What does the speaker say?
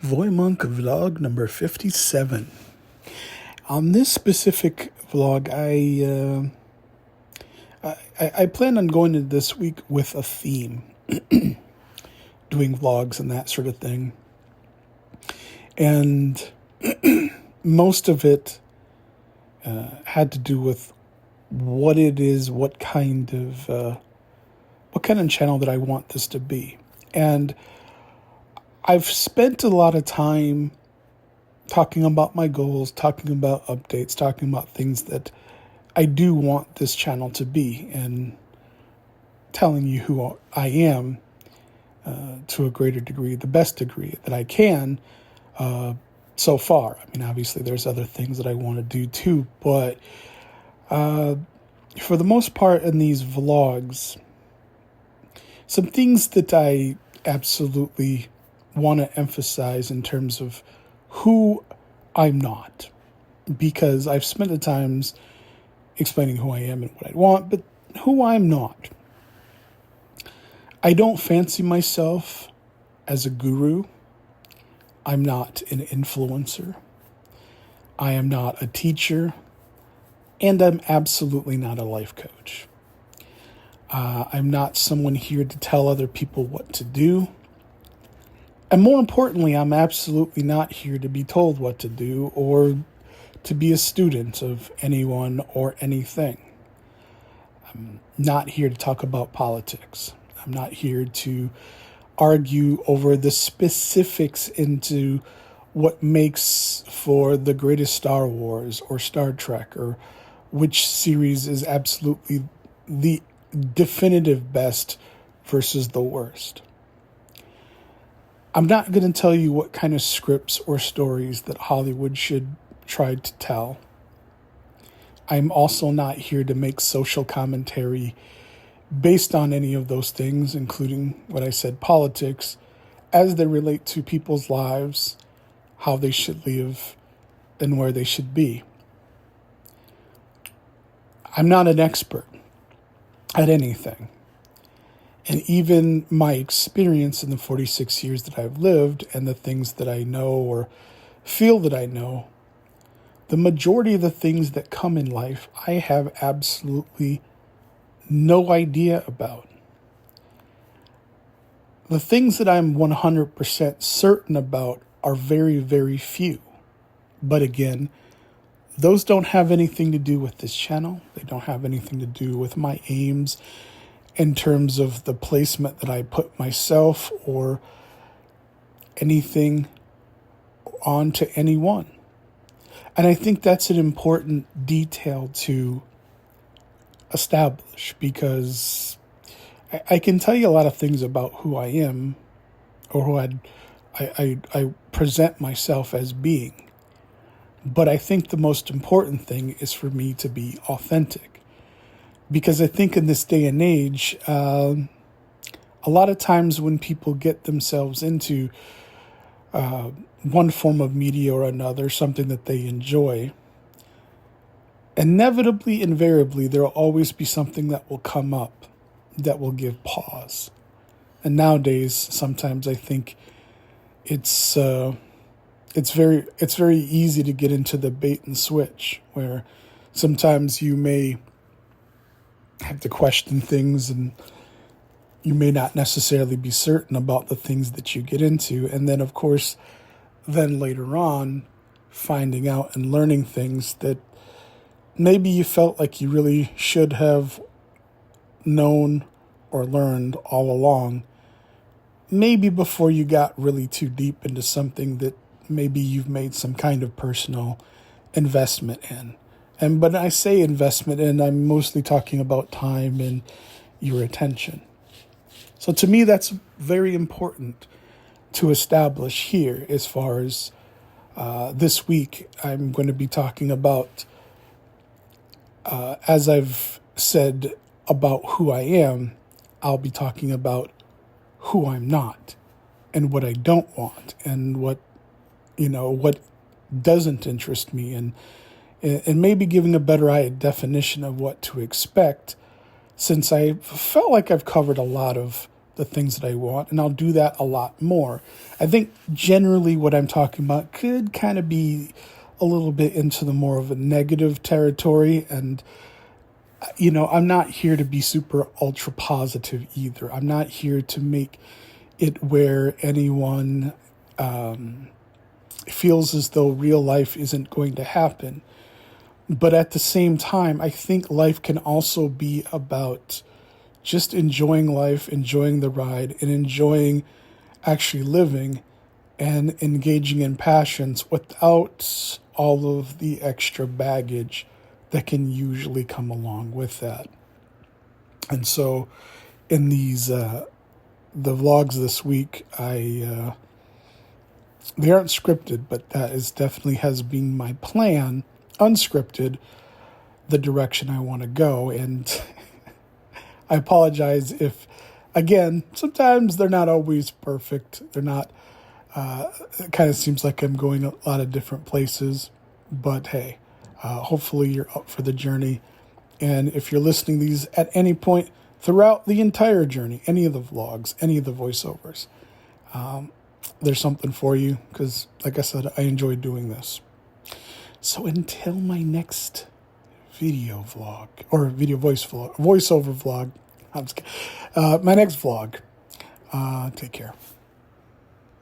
VoyMonk vlog number 57. On this specific vlog, I plan on going into this week with a theme, doing vlogs and that sort of thing. And most of it had to do with what it is, what kind of channel that I want this to be. And I've spent a lot of time talking about my goals, talking about updates, talking about things that I do want this channel to be, and telling you who I am to a greater degree, the best degree that I can so far. I mean, obviously there's other things that I want to do too, but for the most part in these vlogs, some things that I absolutely want to emphasize in terms of who I'm not, because I've spent the times explaining who I am and what I want, but who I'm not. I don't fancy myself as a guru. I'm not an influencer. I am not a teacher, and I'm absolutely not a life coach. I'm not someone here to tell other people what to do. And more importantly, I'm absolutely not here to be told what to do or to be a student of anyone or anything. I'm not here to talk about politics. I'm not here to argue over the specifics into what makes for the greatest Star Wars or Star Trek, or which series is absolutely the definitive best versus the worst. I'm not going to tell you what kind of scripts or stories that Hollywood should try to tell. I'm also not here to make social commentary based on any of those things, including what I said, politics, as they relate to people's lives, how they should live, and where they should be. I'm not an expert at anything. And even my experience in the 46 years that I've lived and the things that I know or feel that I know, the majority of the things that come in life, I have absolutely no idea about. The things that I'm 100% certain about are very, very few. But again, those don't have anything to do with this channel. They don't have anything to do with my aims in terms of the placement that I put myself or anything onto anyone. And I think that's an important detail to establish, because I can tell you a lot of things about who I am or who I present myself as being. But I think the most important thing is for me to be authentic. Because I think in this day and age, a lot of times when people get themselves into one form of media or another, something that they enjoy, inevitably, invariably, there will always be something that will come up that will give pause. And nowadays, sometimes I think it's very easy to get into the bait and switch, where sometimes you may have to question things and you may not necessarily be certain about the things that you get into. And then, of course, then later on, finding out and learning things that maybe you felt like you really should have known or learned all along, maybe before you got really too deep into something that maybe you've made some kind of personal investment in. And but I say investment, and I'm mostly talking about time and your attention. So to me, that's very important to establish here. As far as this week, I'm going to be talking about, as I've said about who I am, I'll be talking about who I'm not and what I don't want and what doesn't interest me, and maybe giving a better definition of what to expect, since I felt like I've covered a lot of the things that I want, and I'll do that a lot more. I think generally what I'm talking about could kind of be a little bit into the more of a negative territory, and I'm not here to be super ultra positive either. I'm not here to make it where anyone feels as though real life isn't going to happen. But at the same time, I think life can also be about just enjoying life, enjoying the ride, and enjoying actually living and engaging in passions without all of the extra baggage that can usually come along with that. And so in the vlogs this week, they aren't scripted, but that is definitely has been my plan, unscripted, the direction I want to go. And I apologize if, again, sometimes they're not always perfect. They're not, it kind of seems like I'm going a lot of different places, but hey, hopefully you're up for the journey. And if you're listening to these at any point throughout the entire journey, any of the vlogs, any of the voiceovers, there's something for you, because like I said, I enjoy doing this. So until my next video vlog, or voiceover vlog, my next vlog, take care.